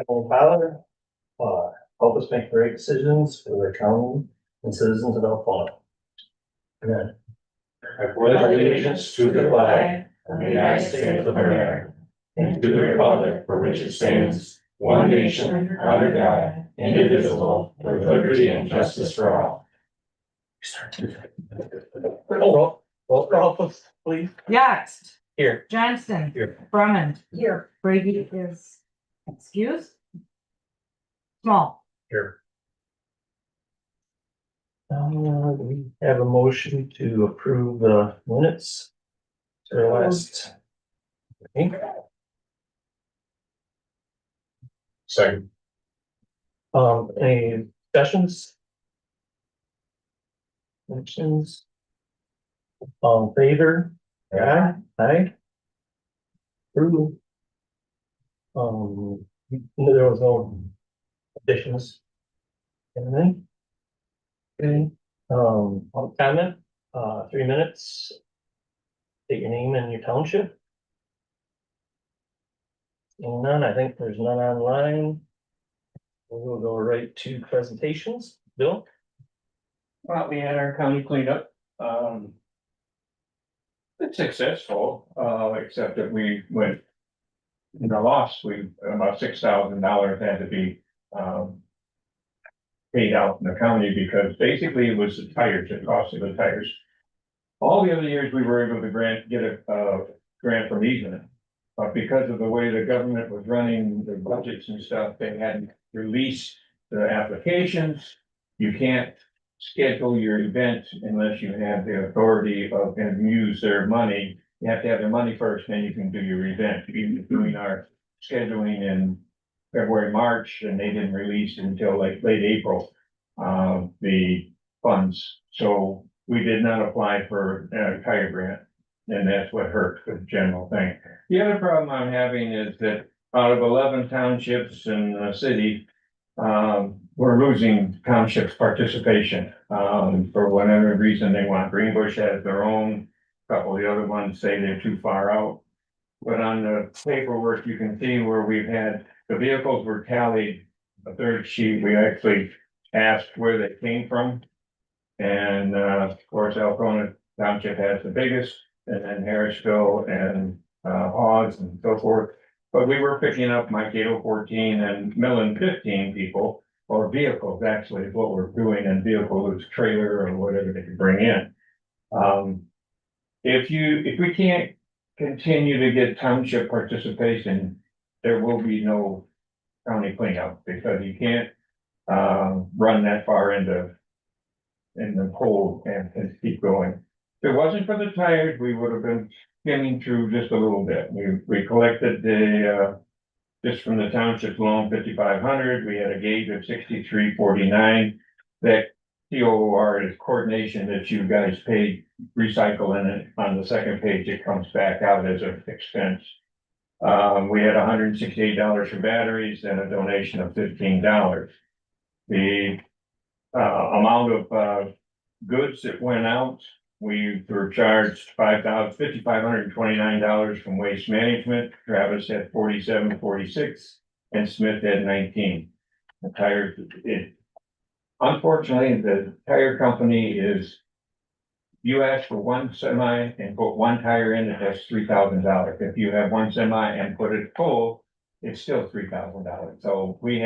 Heavenly Father, help us make great decisions for the county and citizens of Alphona. Amen. I pledge allegiance to the flag of the United States of America and to the republic for which it stands, one nation, under God, indivisible, with liberty and justice for all. Roll call, please. Yaxt. Here. Johnston. Here. Drummond. Here. Brady is excused. Small. Here. We have a motion to approve the minutes. To the last. meeting. Second. Any discussions? Mentions? All in favor? Yeah, aye. Approve. There was no additions. Anything? Okay, public comment, 3 minutes. State your name and your township. Seeing none, I think there's none online. We'll go right to presentations. Bill? Well, we had our county cleanup, it's successful, except that we went. In the loss, about $6,000 had to be, paid out in the county because basically it was the tires, the cost of the tires. All the other years, we were able to get a grant from easement. But because of the way the government was running the budgets and stuff, they hadn't released the applications. You can't schedule your event unless you have the authority of and use their money. You have to have their money first, then you can do your event. Even doing our scheduling in February, March, and they didn't release until like late April, the funds. So we did not apply for a tire grant, and that's what hurt the general thing. The other problem I'm having is that out of 11 townships in the city, we're losing townships participation. For whatever reason they want. Greenbush has their own, a couple of the other ones say they're too far out. But on the paperwork, you can see where we've had, the vehicles were tallied, a third sheet, we actually asked where they came from. And, of course, Alphona Township has the biggest, and then Harrisville and, Hawes and so forth. But we were picking up Mankato 14 and Millen 15 people, or vehicles actually is what we're doing, and vehicle is trailer or whatever they can bring in. If we can't continue to get township participation, there will be no county cleanup because you can't run that far in the hole and keep going. If it wasn't for the tires, we would have been skimming through just a little bit. We collected just from the township loan 5,500. We had a gauge of 6349. That COR is coordination that you guys paid recycle in it. On the second page, it comes back out as an expense. We had $168 for batteries and a donation of $15. The amount of goods that went out, we were charged $5,529 from Waste Management. Travis had $47.46 and Smith had 19. The tires, unfortunately, the tire company is, you ask for one semi and put one tire in, it has $3,000. If you have one semi and put it full, it's still $3,000. So we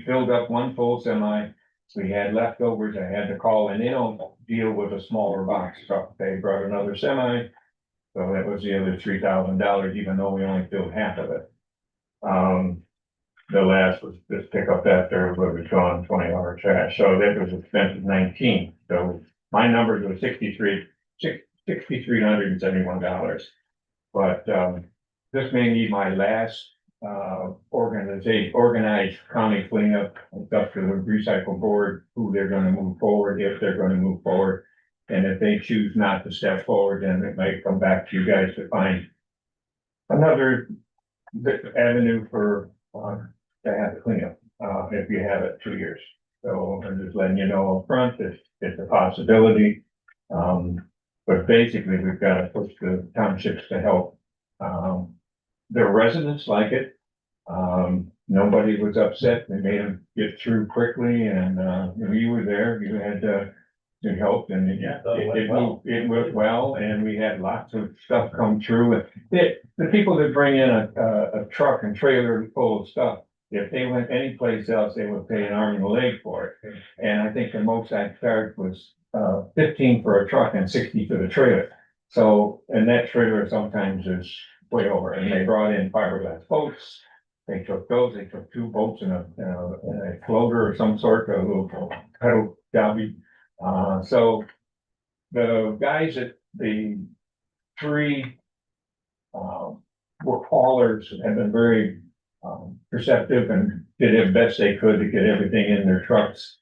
filled up one full semi. We had leftovers. I had to call, and they don't deal with a smaller box truck. They brought another semi. So that was the other $3,000, even though we only filled half of it. The last was this pickup after we was gone 20-hour trash. So that was expensive 19. So my numbers were $6,371. But this may be my last organized county cleanup. It's up to the recycle board who they're going to move forward, if they're going to move forward. And if they choose not to step forward, then it might come back to you guys to find another avenue for to have the cleanup, if you have it 2 years. So I'm just letting you know up front, it's a possibility. But basically, we've got to push the townships to help. Their residents like it. Nobody was upset. They made them get through quickly and, you were there, you had, to help and Yeah, it went well. it went well and we had lots of stuff come through. And the people that bring in a truck and trailer full of stuff, if they went anyplace else, they would pay an arm and a leg for it. And I think the most I charged was, 15 for a truck and 60 for the trailer. So, and that trailer sometimes is way over and they brought in fiberglass boats. They took those, they took 2 boats and a floater of some sort, a little pedal dobby. So the guys at the 3 were haulers have been very perceptive and did the best they could to get everything in their trucks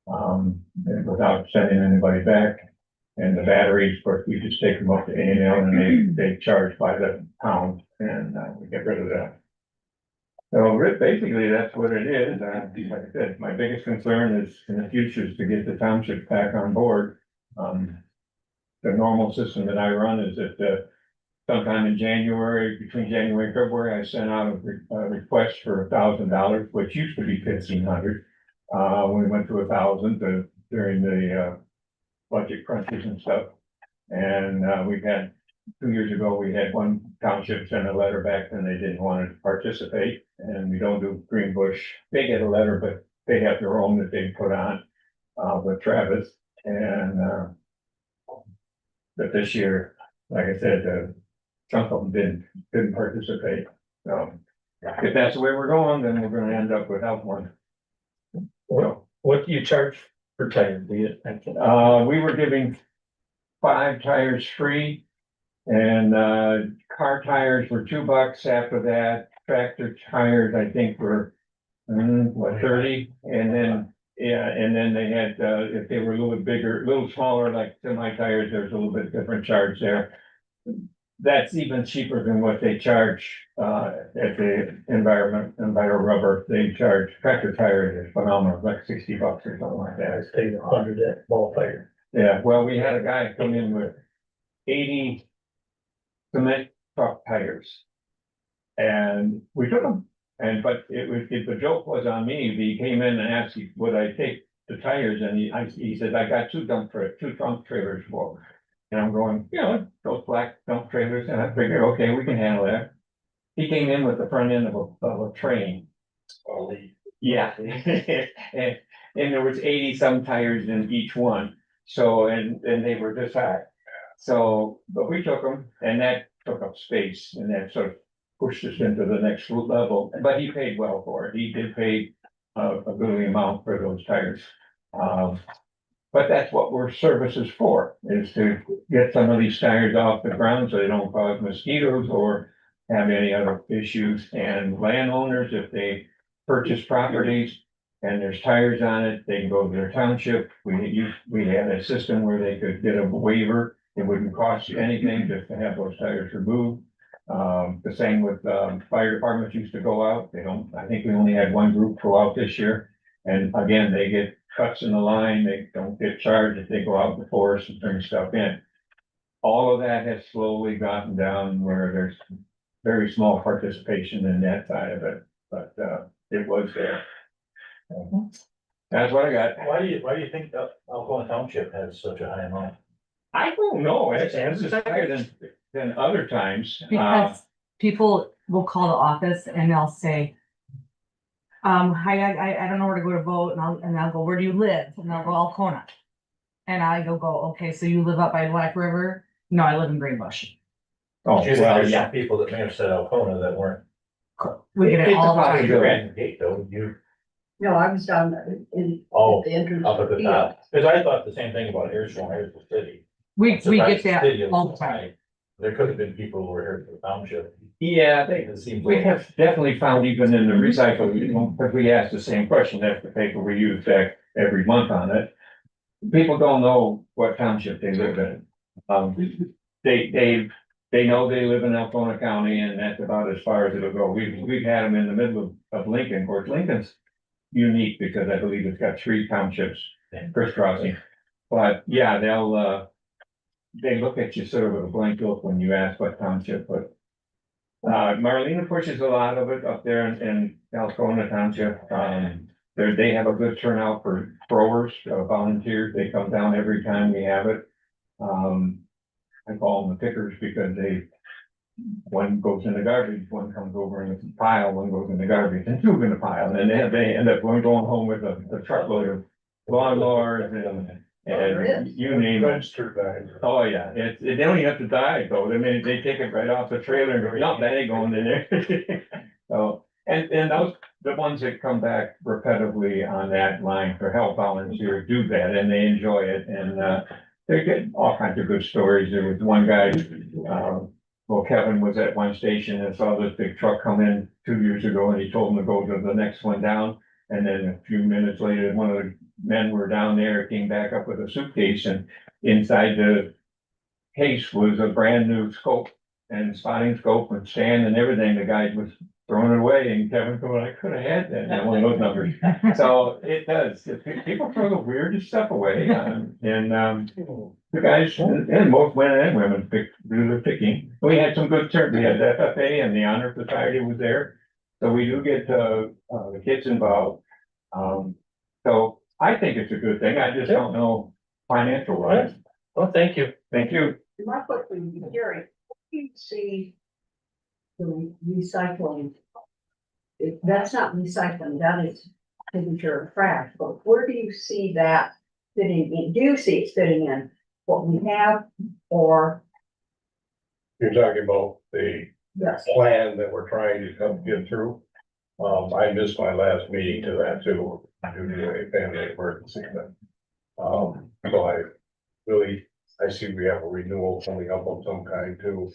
and without sending anybody back. And the batteries, of course, we just take them up to A&L and they charge by the pound and we get rid of that. So basically, that's what it is. Like I said, my biggest concern is in the future is to get the township back on board. The normal system that I run is that sometime in January, between January and February, I sent out a request for $1,000, which used to be 1,500. We went to 1,000 during the budget crunches and stuff. And we've had 2 years ago, we had one township send a letter back and they didn't want to participate. And we don't do Greenbush. They get a letter, but they have their own that they put on with Travis. And but this year, like I said, some of them didn't participate. So if that's the way we're going, then we're gonna end up without one. What do you charge per tire? Do you? We were giving 5 tires free. And car tires were $2 after that. Tractor tires, I think, were 30. And then, yeah, and then they had, if they were a little bit bigger, a little smaller, like semi tires, there's a little bit different charge there. That's even cheaper than what they charge at the Enviro Rubber. They charge tractor tires is phenomenal, like $60 or something like that. I paid 100 at ballfire. Yeah, well, we had a guy come in with 80 cement truck tires. And we took them, but the joke was on me. He came in and asked, would I take the tires? And he said, I got 2 trunk trailers full. And I'm going, those black dump trailers. And I figured, okay, we can handle that. He came in with the front end of a train. Yeah. and there was 80 some tires in each one. So, and they were this high. So, but we took them and that took up space and that sort of pushed us into the next level, but he paid well for it. He did pay a good amount for those tires. But that's what we're services for, is to get some of these tires off the ground so they don't cause mosquitoes or have any other issues. And landowners, if they purchase properties and there's tires on it, they can go to their township. We had a system where they could get a waiver. It wouldn't cost you anything just to have those tires removed. The same with fire departments used to go out. I think we only had one group go out this year. And again, they get cuts in the line. They don't get charged if they go out in the forest and bring stuff in. All of that has slowly gotten down where there's very small participation in that side of it, but it was there. That's what I got. Why do you think that Alcoa Township has such a high amount? I don't know. It's higher than other times. Because people will call the office and they'll say, hi, I don't know where to go to vote, and I'll go, where do you live? And they'll go, Alcona. And I go, okay, so you live up by Black River? No, I live in Greenbush. Oh, There's well, some people that may have said Alcona that weren't. We get it It's a all the time. possibility. You're at the gate though, No, I was down in, Oh, at the entrance. up at the Yeah. top, because I thought the same thing about Airstone, Airstone City. We get Surprised the that city all the was time. high. There could have been people who were here for the township. Yeah, It seems we like- have definitely found even in the recycle, because we asked the same question, that's the paper we use back every month on it. People don't know what township they live in. They know they live in Alcona County and that's about as far as it'll go. We've had them in the middle of Lincoln. Of course, Lincoln's unique because I believe it's got 3 townships crisscrossing. But yeah, they look at you sort of with a blank look when you ask what township, but Marlena pushes a lot of it up there in Alcona Township. They have a good turnout for growers, volunteers. They come down every time we have it. I call them the pickers because one goes in the garbage, one comes over in the pile, one goes in the garbage, and two in the pile. And they end up going home with a truckload of lawnmowers and you name it. Dumpster dive. Oh, yeah, they don't even have to dive though, they take it right off the trailer and go, no, that ain't going in there. So, and those, the ones that come back repetitively on that line for help volunteers do that, and they enjoy it, and, they get all kinds of good stories. There was one guy, well, Kevin was at one station and saw this big truck come in 2 years ago, and he told him to go to the next one down. And then a few minutes later, one of the men were down there, came back up with a suitcase, and inside the case was a brand new scope and spotting scope and stand and everything. The guy was throwing it away, and Kevin going, I could have had that, one of those numbers. So it does, people throw the weirdest stuff away, and the guys, and most men and women do the picking. We had some good turn, we had the FFA and the Honor Society was there. So we do get, the kids involved. So I think it's a good thing. I just don't know financial wise. Well, thank you. Thank you. My question is, Jerry, what do you see the recycling? That's not recycling, that is taking care of trash, but where do you see that fitting in? Do you see it fitting in what we have, or, You're talking about the yes, plan that we're trying to get through. I missed my last meeting to that too, due to a family emergency, but. So I see we have a renewal coming up of some kind too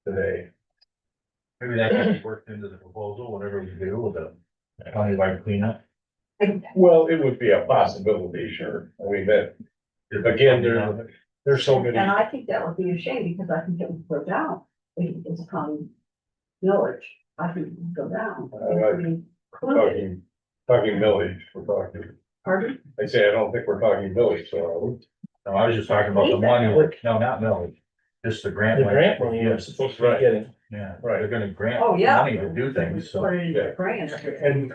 today. Maybe that can be worked into the proposal, whatever we do with the countywide cleanup. Well, it would be a possibility, sure. I mean, that, again, there's so many. and I think that would be a shame, because I think it would go down, it's a common village, I think it would go down. Talking village, we're talking, Pardon? I say, I don't think we're talking village, so. No, I was just talking about the money, no, not millage, just the grant. The grant money you're supposed to be getting. Yeah, Right. they're gonna grant Oh, yeah. money to do things, so. Put it in Yeah. the grant. And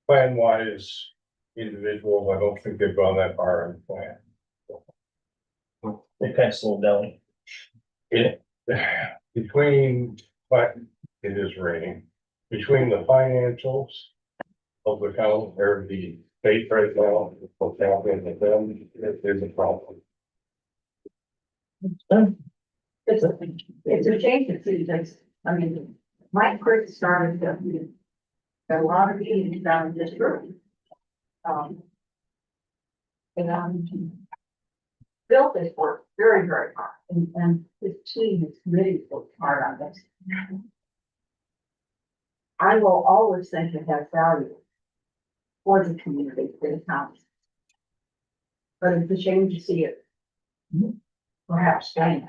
plan wise, individuals, I don't think they've gone that far in plan. They kind of slowed down. Between, but it is raining, between the financials of the county or the state right now, what's happening with them, there's a problem. It's a change of seasons. I mean, Mike Chris started a lot of meetings down in this room. Bill has worked very, very hard, and his team has really worked hard on this. I will always think it has value for the community, for the town. But it's a shame to see it perhaps dying.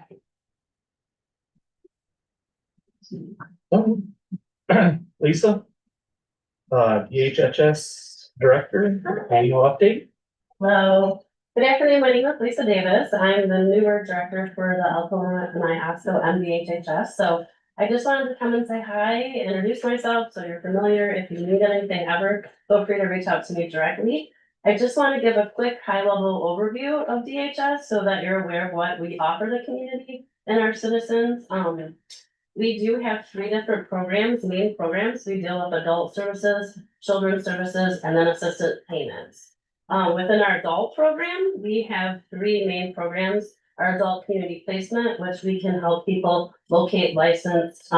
Lisa? EHHS Director, annual update? Hello, good afternoon, my name is Lisa Davis, I'm the newer director for the Alcona and IOSCO MDHHS, so I just wanted to come and say hi, introduce myself, so you're familiar. If you need anything ever, feel free to reach out to me directly. I just want to give a quick high-level overview of DHS so that you're aware of what we offer the community and our citizens. We do have 3 different programs, main programs. We deal with adult services, children's services, and then assistant payments. Within our adult program, we have 3 main programs. Our adult community placement, which we can help people locate licensed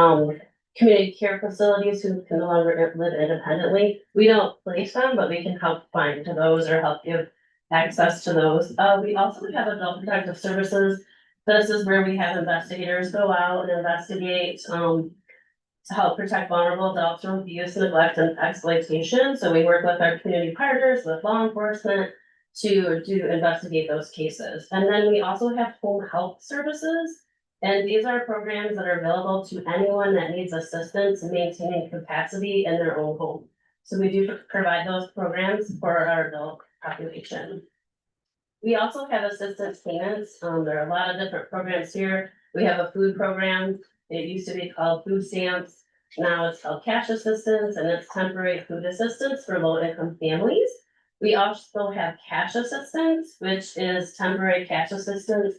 community care facilities who can no longer live independently. We don't place them, but we can help find to those or help give access to those. We also have adult protective services. This is where we have investigators go out and investigate to help protect vulnerable adults from abuse, neglect, and exploitation. So we work with our community partners, with law enforcement, to investigate those cases. And then we also have home health services. And these are programs that are available to anyone that needs assistance in maintaining capacity in their own home. So we do provide those programs for our adult population. We also have assistance payments. There are a lot of different programs here. We have a food program. It used to be called food stamps. Now it's called cash assistance, and it's temporary food assistance for low income families. We also have cash assistance, which is temporary cash assistance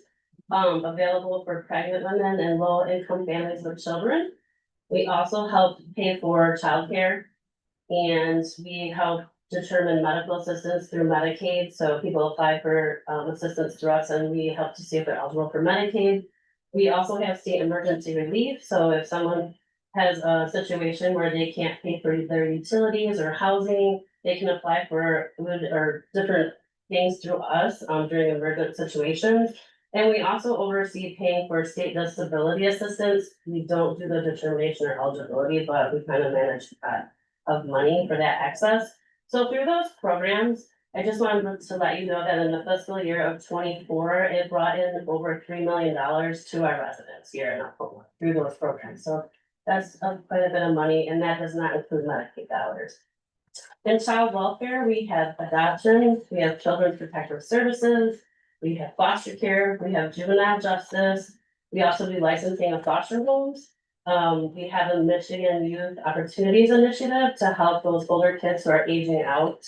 available for pregnant women and low income families with children. We also help pay for childcare, and we help determine medical assistance through Medicaid. So people apply for assistance through us, and we help to see if they're eligible for Medicaid. We also have state emergency relief. So if someone has a situation where they can't pay for their utilities or housing, they can apply for food or different things through us during emergent situations. And we also oversee paying for state disability assistance. We don't do the determination or eligibility, but we kind of manage that of money for that access. So through those programs, I just wanted to let you know that in the fiscal year of 24, it brought in over $3 million to our residents here in Oklahoma through those programs. So that's quite a bit of money, and that does not include Medicaid dollars. In child welfare, we have adoption, we have children's protective services, we have foster care, we have juvenile justice. We also do licensing of foster homes. We have a Michigan Youth Opportunities Initiative to help those older kids who are aging out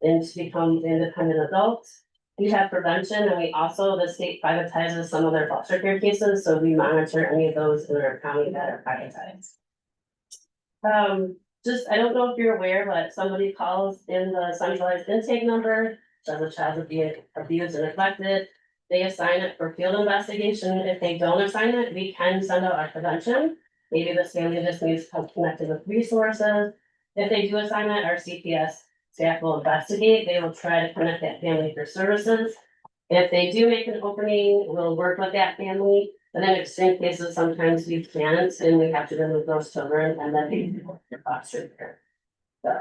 and to become independent adults. We have prevention, and we also, the state privatizes some of their foster care cases, so we monitor any of those in our county that are privatized. Just, I don't know if you're aware, but somebody calls in the centralized intake number, says a child is being abused and neglected. They assign it for field investigation. If they don't assign it, we can send out our prevention. Maybe this family just needs to come connected with resources. If they do assign it, our CPS staff will investigate. They will try to connect that family for services. If they do make an opening, we'll work with that family. But in extreme cases, sometimes we can't, and we have to remove those children and then they foster care. So,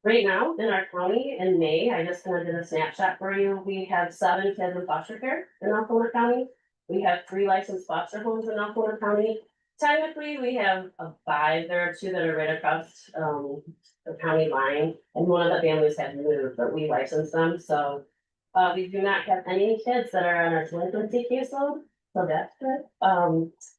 right now in our county in May, I just kind of did a snapshot for you. We have 7 kids in foster care in Alcona County. We have 3 licensed foster homes in Alcona County. Technically, we have 5. There are 2 that are right across the county line, and one of the families had moved, but we licensed them. So we do not have any kids that are on our delinquency caseload, so that's good.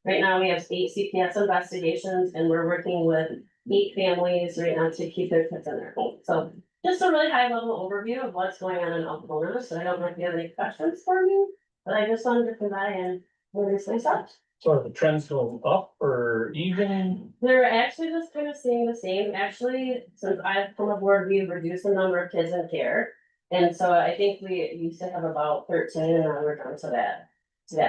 Right now we have 8 CPS investigations, and we're working with 8 families right now to keep their kids in their home. So just a really high level overview of what's going on in Oklahoma. So I don't know if you have any questions for me, but I just wanted to come by and introduce myself. So are the trends going up or even? They're actually just kind of staying the same. Actually, since I've come aboard, we've reduced the number of kids in care. And so I think we used to have about 13 and now we're down to that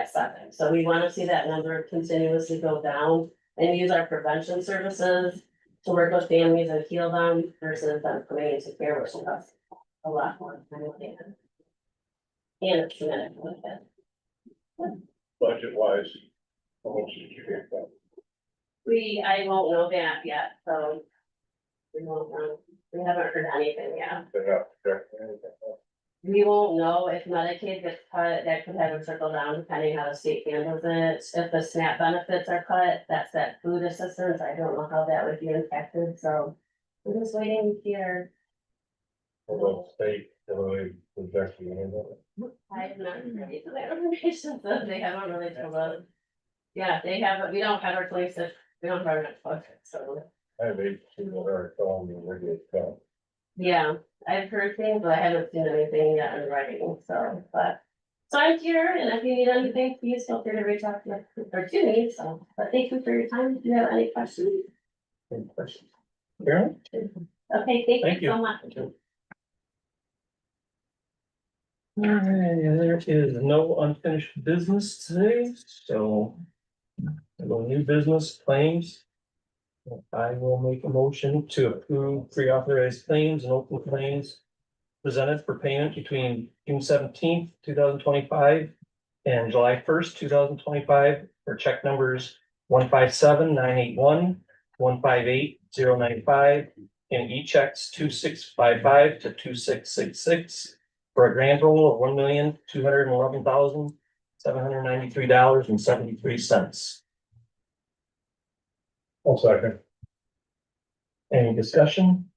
7. So we want to see that number continuously go down and use our prevention services to work with families and heal them versus them coming into care, which costs a lot more time and it's genetic with it. Budget wise, how much did you get that? I won't know that yet, so. We won't know. We haven't heard anything yet. They're not projecting anything. We won't know if Medicaid gets cut, that could have a trickle down depending how the state handles it. If the SNAP benefits are cut, that's that food assistance. I don't know how that would be impacted, so we're just waiting here. Although state, projecting anything. I have not ready for that information, so they haven't really told us. Yeah, they haven't, we don't have our 26, we don't have our next budget, so. I have 8 people that are calling me regular stuff. Yeah, I've heard things, but I haven't seen anything yet in writing, so, but. So I'm here, and if you need anything, please feel free to reach out to me, or to me, so, but thank you for your time. Do you have any questions? Any questions? Karen? Okay, Thank thank you. you so much. Alright, there is no unfinished business today, so. No new business claims. I will make a motion to approve pre-authorized claims and open claims presented for payment between June 17th, 2025 and July 1st, 2025 for check numbers 157-981, 158-095, and e-checks 2655 to 2666 for a grand total of $1,211,793.73. I'll second. Any discussion?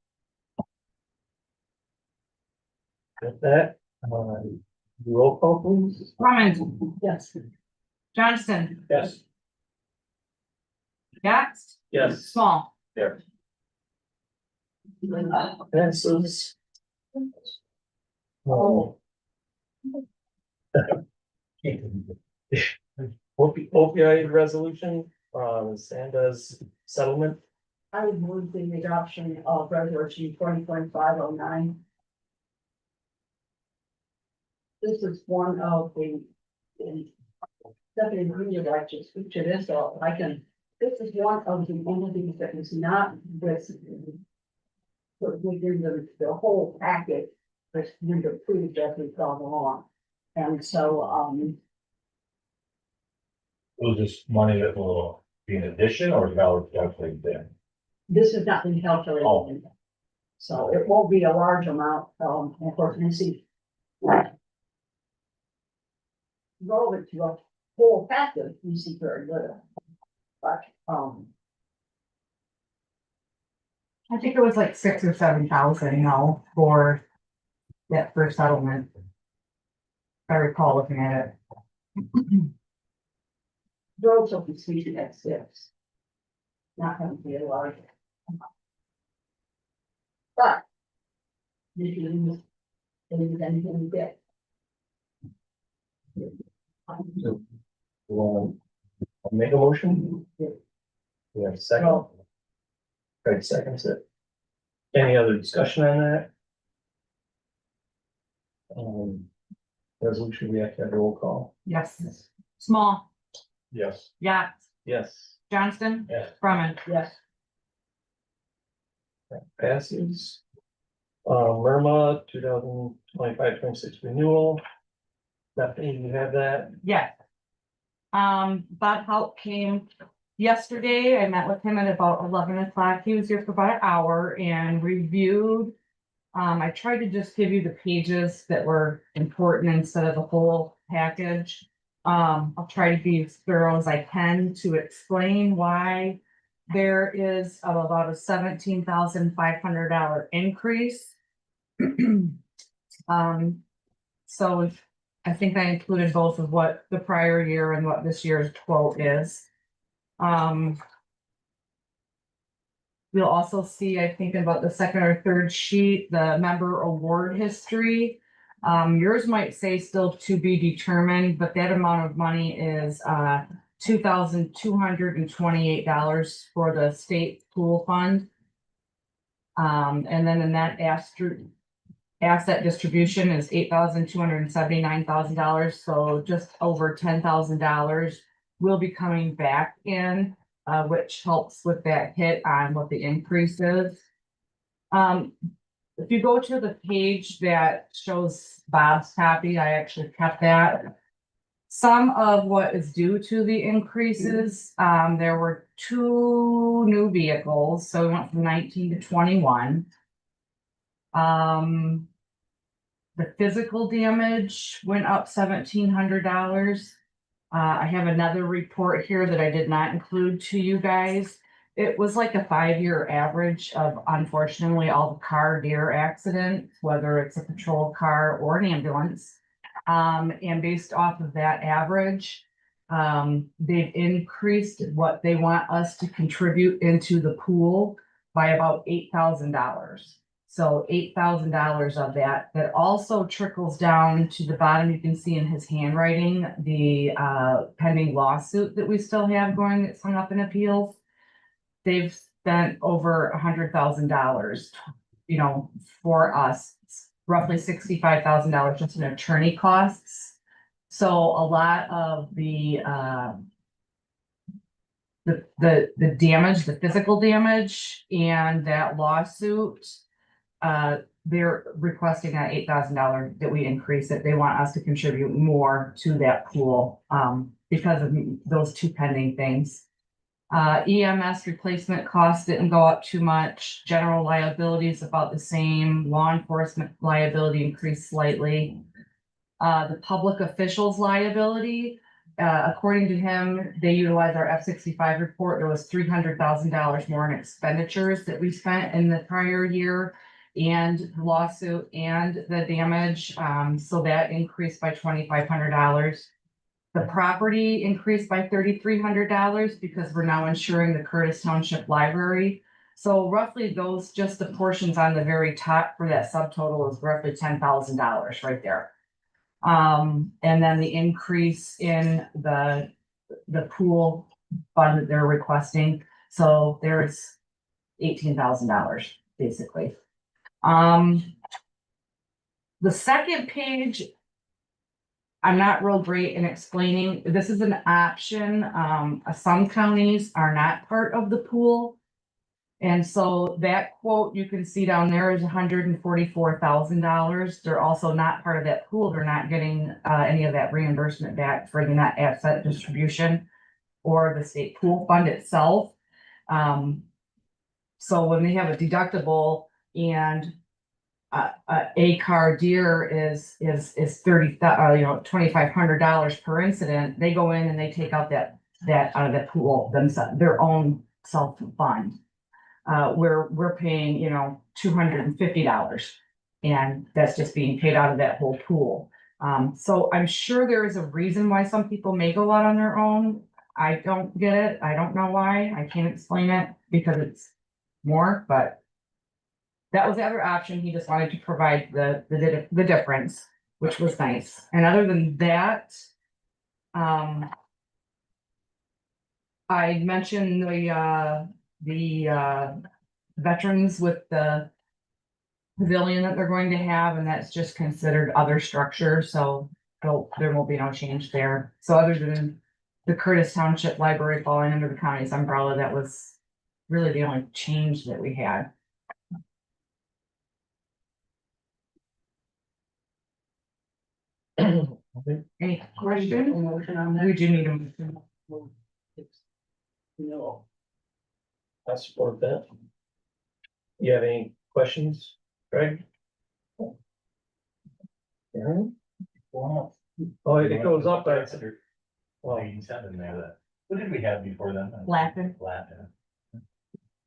With that, roll call please. Brumman. Yes. Johnston. Yes. Yax, Yes. Small. Passes. Oh. Opioid resolution, Sanda's settlement. I would move the adoption of resolution 2025-09. This is one of the. Stephanie Green would like to speak to this, so I can, this is one of the entities that is not this. But within the whole package that's been approved as we've gone along. And so, Was this money that will be an addition or is Valor calculated then? this has not been calculated. Oh. So it won't be a large amount, and of course, you see. Relevant to a whole package, you see very little. But, I think it was like 6,000 or 7,000, for that first settlement. If I recall looking at it. relatively speaking, that's six. Not gonna be a large. But. If you use, anything you get. I'll make a motion. We have a second. No. Craig seconds it. Any other discussion on that? Resolution, we have to have roll call. Yes. Small, Yes. Yax, Yes. Johnston, Yes. Brumman. Yes. That passes. Lerma, 2025-26 renewal. Stephanie, you have that? Yes. Bob Hout came yesterday. I met with him at about 11 o'clock. He was here for about an hour and reviewed. I tried to just give you the pages that were important instead of the whole package. I'll try to be as thorough as I can to explain why there is about a $17,500 increase. So I think I included both of what the prior year and what this year's quote is. We'll also see, I think, about the second or third sheet, the member award history. Yours might say still to be determined, but that amount of money is $2,228 for the state pool fund. And then the net asset distribution is $8,279,000, so just over $10,000 will be coming back in, which helps with that hit on what the increase is. If you go to the page that shows Bob's copy, I actually kept that. Some of what is due to the increases, there were 2 new vehicles, so we went from 19 to 21. The physical damage went up $1,700. I have another report here that I did not include to you guys. It was like a 5-year average of, unfortunately, all the car deer accidents, whether it's a patrol car or an ambulance. And based off of that average, they've increased what they want us to contribute into the pool by about $8,000. So $8,000 of that also trickles down to the bottom. You can see in his handwriting, the pending lawsuit that we still have going that's hung up in appeals. They've spent over $100,000, for us, roughly $65,000 just in attorney costs. So a lot of the damage, the physical damage and that lawsuit, they're requesting that $8,000 that we increase it. They want us to contribute more to that pool, because of those 2 pending things. EMS replacement costs didn't go up too much. General liability is about the same. Law enforcement liability increased slightly. The public officials liability, according to him, they utilize our F-65 report. There was $300,000 more in expenditures that we spent in the prior year, and the lawsuit and the damage. So that increased by $2,500. The property increased by $3,300 because we're now insuring the Curtis Township Library. So roughly those, just the portions on the very top for that subtotal is roughly $10,000 right there. And then the increase in the pool fund that they're requesting, so there's $18,000 basically. The second page, I'm not real great in explaining. This is an option. Some counties are not part of the pool. And so that quote you can see down there is $144,000. They're also not part of that pool. They're not getting any of that reimbursement back for the net asset distribution or the state pool fund itself. So when they have a deductible and a car deer is $2,500 per incident, they go in and they take out that out of the pool themselves, their own self fund. We're paying, $250, and that's just being paid out of that whole pool. So I'm sure there is a reason why some people may go out on their own. I don't get it. I don't know why. I can't explain it because it's more, but that was the other option. He just wanted to provide the difference, which was nice. And other than that, I mentioned the veterans with the pavilion that they're going to have, and that's just considered other structure, so there will be no change there. So other than the Curtis Township Library falling under the county's umbrella, that was really the only change that we had. Any questions? Motion on that? We do need a motion. No. I support that. You have any questions, Greg? Aaron? Wow. Oh, it goes up, well, 97 there. What did we have before then? Lappin. Lappin.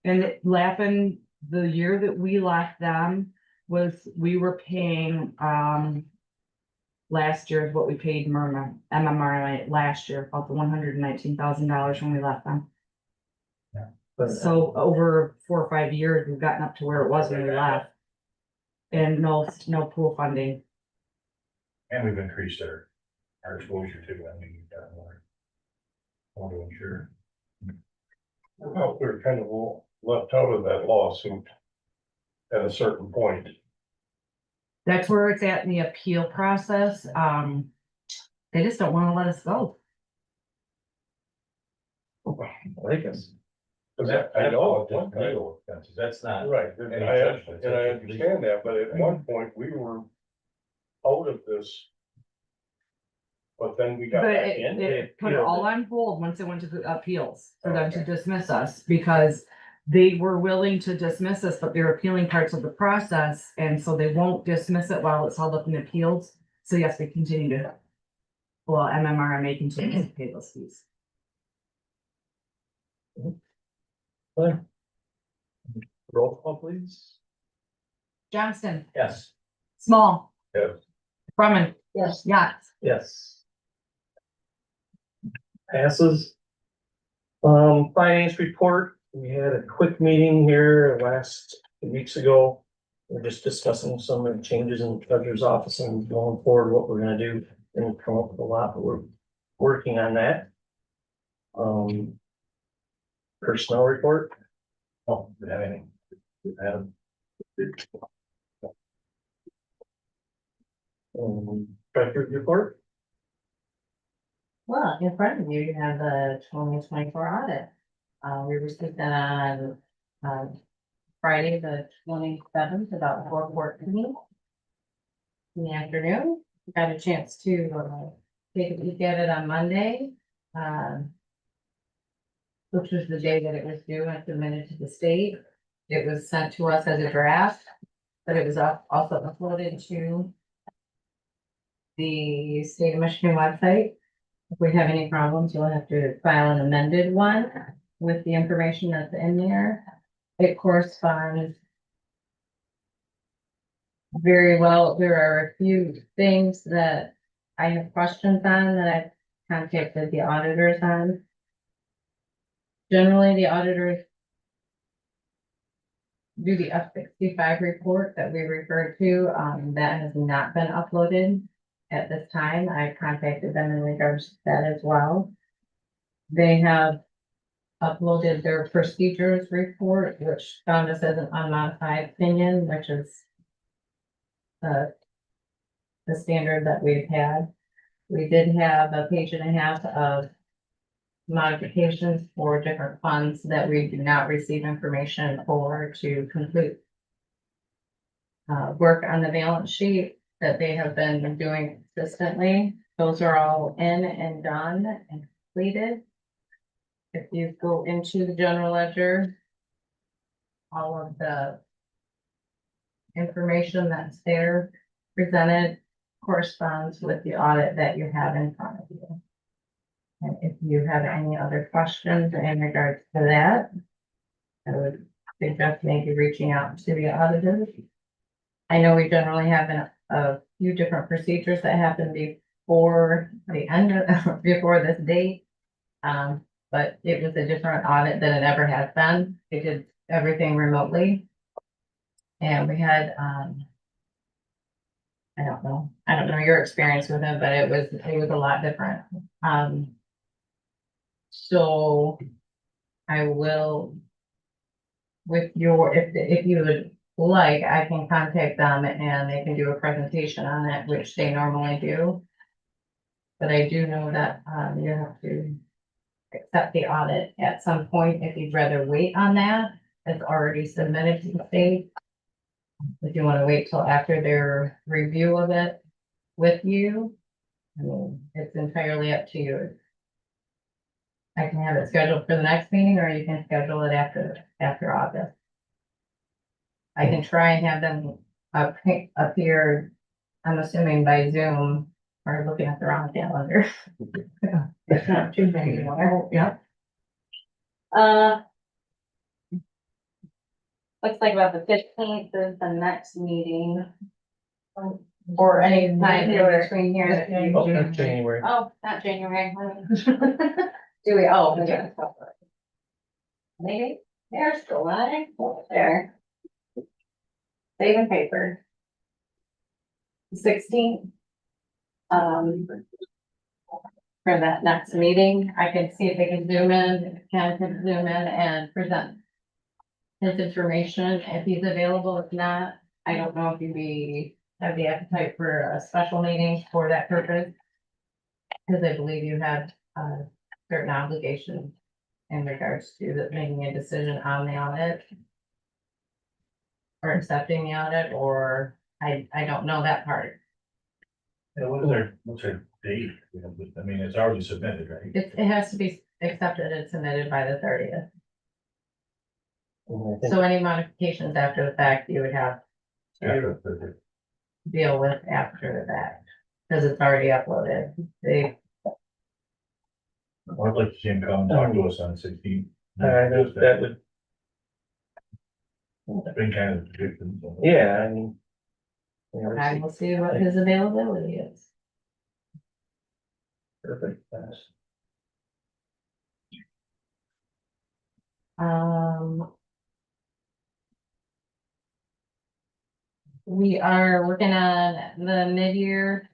And Lappin, the year that we left them was, we were paying, last year is what we paid MMRMA last year, about the $119,000 when we left them. So over 4 or 5 years, we've gotten up to where it was when we left. And no pool funding. And we've increased our exposure to, I mean, we've got more to insure. Well, we were kind of left out of that lawsuit at a certain point. That's where it's at in the appeal process. They just don't wanna let us go. like us. I know, That's not. right, and I understand that, but at one point, we were out of this. But then we got But back it in. put it all on hold once it went to the appeals for them to dismiss us, because they were willing to dismiss us, but they're appealing parts of the process, and so they won't dismiss it while it's held up in appeals. So yes, we continue to, well, MMRMA continues to pay those fees. Roll call, please. Johnston, Yes. Small. Yes. Brumman, Yes. Yachts. Yes. Passes. Finance report, we had a quick meeting here last 2 weeks ago. We're just discussing some of the changes in the treasurer's office and going forward, what we're gonna do, and come up with a lot, but we're working on that. Personnel report. Oh, we have any? Adam? Treasurer's report. Well, in front of you, you have the 2024 audit. We received that on, Friday, the 27th, about 4:14 in the afternoon. Got a chance to, take a peek at it on Monday, which was the day that it was due and submitted to the state. It was sent to us as a draft, but it was also uploaded to the state of Michigan website. If we have any problems, you'll have to file an amended one with the information that's in there. It corresponds very well. There are a few things that I have questions on that I've contacted the auditors on. Generally, the auditors do the F-65 report that we referred to, that has not been uploaded at this time. I contacted them in regards to that as well. They have uploaded their procedures report, which found us as an unmodified opinion, which is the standard that we've had. We did have a page and a half of modifications for different funds that we do not receive information for to complete work on the balance sheet that they have been doing consistently. Those are all in and done and completed. If you go into the general ledger, all of the information that's there presented corresponds with the audit that you have in front of you. And if you have any other questions in regards to that, I would suggest maybe reaching out to the auditors. I know we generally have a few different procedures that happen before the end of, before this date. But it was a different audit than it ever has been. They did everything remotely. And we had, I don't know your experience with it, but it was a lot different. So I will, with your, if you would like, I can contact them and they can do a presentation on it, which they normally do. But I do know that, you have to accept the audit at some point. If you'd rather wait on that, it's already submitted to the state. If you want to wait till after their review of it with you, I mean, it's entirely up to you. I can have it scheduled for the next meeting, or you can schedule it after August. I can try and have them appear, I'm assuming by Zoom, or looking at the wrong calendar. It's not too many anymore. Yep. Looks like about the 15th is the next meeting. Or any time in between here. that you Oh, do. that's January. Oh, not January. Do we, oh, we got. Maybe, there's the line, there. Saving paper. 16th. For that next meeting, I can see if they can zoom in, if Ken can zoom in and present his information, if he's available. If not, I don't know if you'd have the appetite for a special meeting for that purpose. Because I believe you have certain obligations in regards to making a decision on the audit. Or accepting the audit, or I don't know that part. Yeah, what's their date? I mean, it's already submitted, right? It has to be accepted and submitted by the 30th. And I think So any modifications after the fact, you would have to deal with after the fact, because it's already uploaded. I'd like to see him come and talk to us on 16. I think that would, It's been kind of predicted. So. yeah, I mean. you know, I will see what his availability is. Perfect. We are working on the mid-year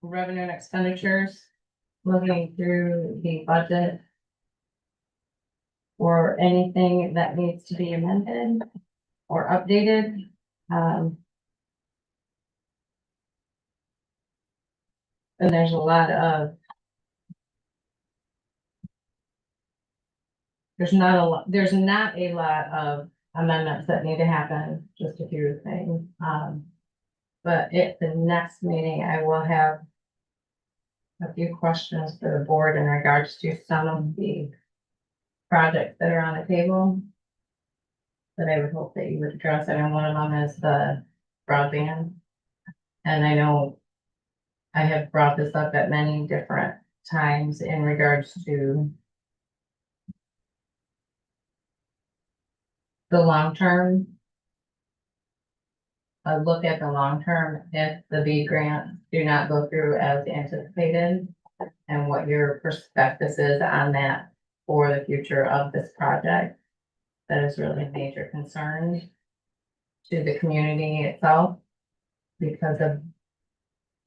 revenue and expenditures, looking through the budget or anything that needs to be amended or updated. And there's a lot of there's not a lot of amendments that need to happen, just a few things. But at the next meeting, I will have a few questions for the board in regards to some of the projects that are on the table that I would hope that you would address. And one of them is the broadband. And I know I have brought this up at many different times in regards to the long-term a look at the long term if the B grants do not go through as anticipated. And what your perspective is on that for the future of this project. That is really a major concern to the community itself. Because of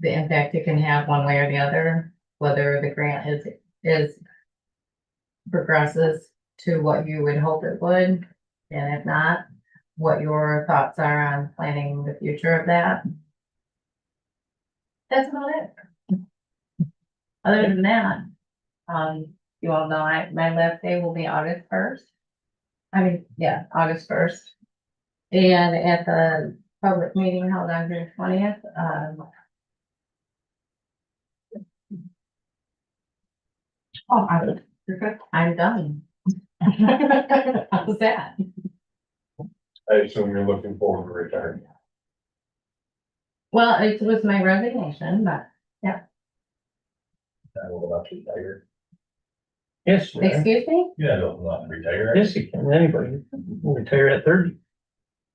the impact it can have one way or the other, whether the grant is progresses to what you would hope it would, and if not, what your thoughts are on planning the future of that. That's about it. Other than that, you all know my last day will be August 1st. I mean, yeah, August 1st. And at the public meeting held on June 20th, I'm done. How's that? I assume you're looking forward to retirement. Well, it was my resignation, but I will not retire. Yes, you are. excuse me? Yeah, I don't want to retire. Yes, you can, anybody, can retire at 30.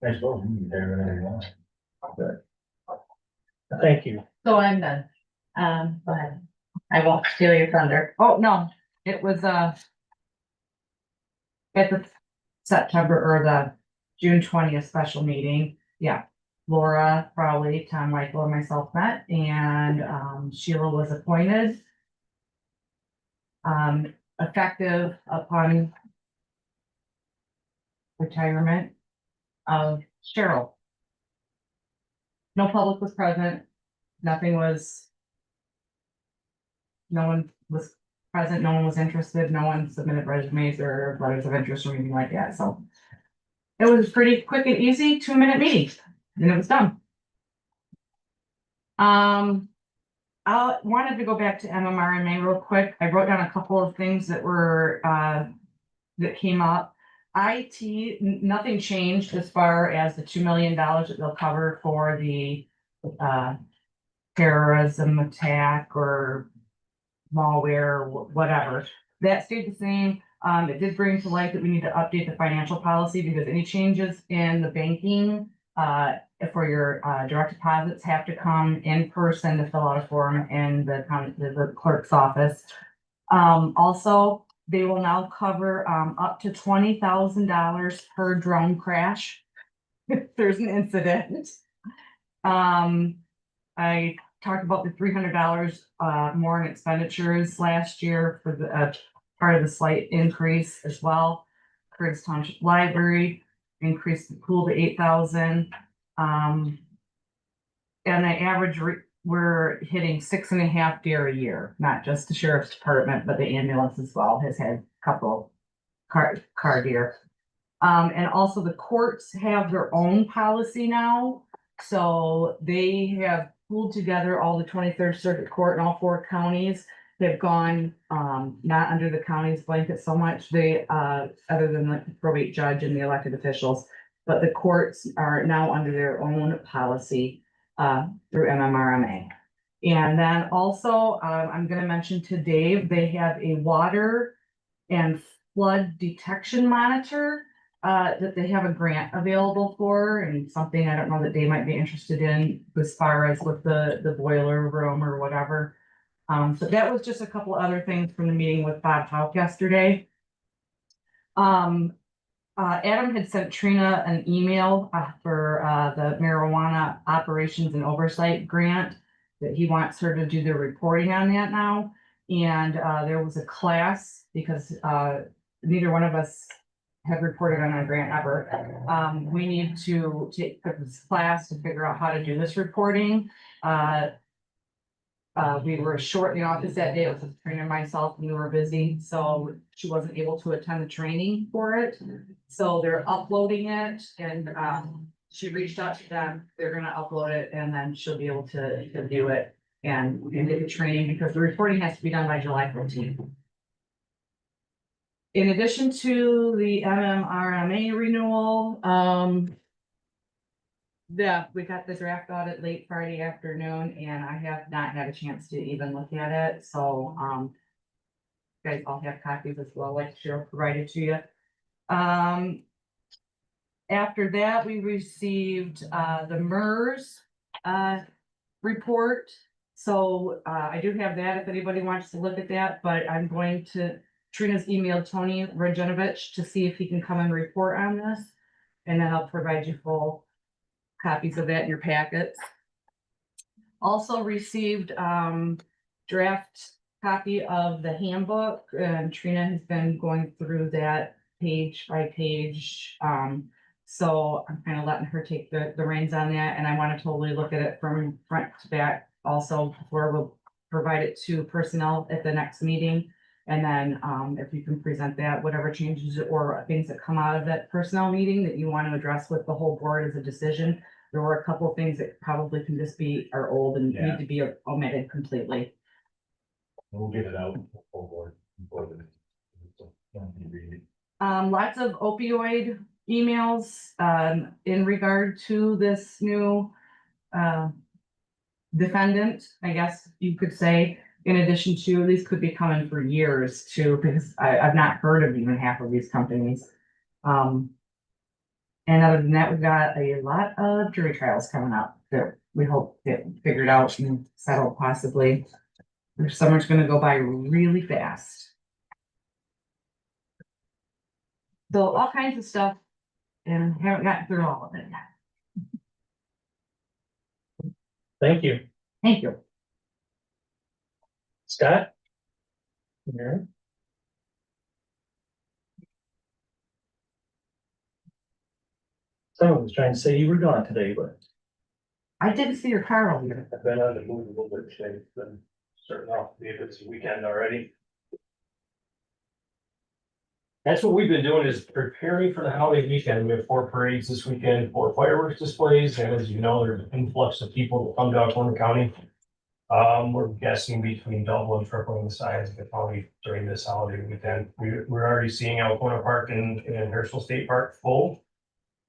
I suppose you can retire whenever you want. Thank you. So I'm done. Go ahead. I won't steal your thunder. Oh, no, it was, at the September or the June 20th special meeting, yeah. Laura Crowley, Tom Michael, and myself met, and, Sheila was appointed. Effective upon retirement of Cheryl. No public was present, nothing was. No one was present, no one was interested, no one submitted resumes or letters of interest or anything like that, so. It was pretty quick and easy, 2-minute meeting, and it was done. I wanted to go back to MMRMA real quick. I wrote down a couple of things that were, that came up. IT, nothing changed as far as the $2 million that they'll cover for the, terrorism attack or malware, whatever. That stayed the same. It did bring to light that we need to update the financial policy because any changes in the banking, for your direct deposits have to come in person to fill out a form in the clerk's office. Also, they will now cover up to $20,000 per drone crash if there's an incident. I talked about the $300 more in expenditures last year for the part of the slight increase as well. Curtis Township Library increased the pool to 8,000. And the average we're hitting 6.5 deer a year, not just the sheriff's department, but the ambulance as well has had a couple car deer. And also the courts have their own policy now. So they have pulled together all the 23rd Circuit Court in all 4 counties. They've gone, not under the county's blanket so much, they, other than the probate judge and the elected officials, but the courts are now under their own policy, through MMRMA. And then also, I'm gonna mention to Dave, they have a water and flood detection monitor, that they have a grant available for, and something I don't know that they might be interested in as far as with the boiler room or whatever. So that was just a couple other things from the meeting with Bob Hauk yesterday. Adam had sent Trina an email for the marijuana operations and oversight grant that he wants her to do the reporting on that now. And there was a class because neither one of us have reported on a grant ever. We need to take this class to figure out how to do this reporting. We were short in the office that day. It was Trina and myself, and we were busy, so she wasn't able to attend the training for it. So they're uploading it, and she reached out to them. They're gonna upload it, and then she'll be able to do it and get the training because the reporting has to be done by July 14th. In addition to the MMRMA renewal, yeah, we got the draft audit late Friday afternoon and I have not had a chance to even look at it, so, you guys all have copies as well, like Cheryl provided to you. After that, we received the MERS report. So I do have that if anybody wants to look at that, but I'm going to, Trina's emailed Tony Rajanovich to see if he can come and report on this. And then I'll provide you full copies of that in your packets. Also received draft copy of the handbook, and Trina has been going through that page by page. So I'm kind of letting her take the reins on that, and I want to totally look at it from front to back also before we'll provide it to personnel at the next meeting. And then if you can present that, whatever changes or things that come out of that personnel meeting that you want to address with the whole board as a decision. There were a couple of things that probably can just be, are old and Yeah. need to be omitted completely. We'll get it out full board. Before the- don't be reading. Lots of opioid emails, in regard to this new, defendant, I guess you could say, in addition to, these could be coming for years too, because I've not heard of even half of these companies. And other than that, we've got a lot of jury trials coming up that we hope get figured out and settled possibly. The summer's gonna go by really fast. So all kinds of stuff, and haven't gotten through all of it yet. Thank you. Thank you. Scott? Mary? Someone was trying to say you were gone today, but I didn't see your car over here. I've been on the move a little bit today, been starting off to be a busy weekend already. That's what we've been doing is preparing for the holiday weekend. We have 4 parades this weekend, 4 fireworks displays, and as you know, there's an influx of people that come to Alcona County. We're guessing between double and tripling the size of the county during this holiday weekend. We're already seeing Alcona Park and Harrisville State Park full.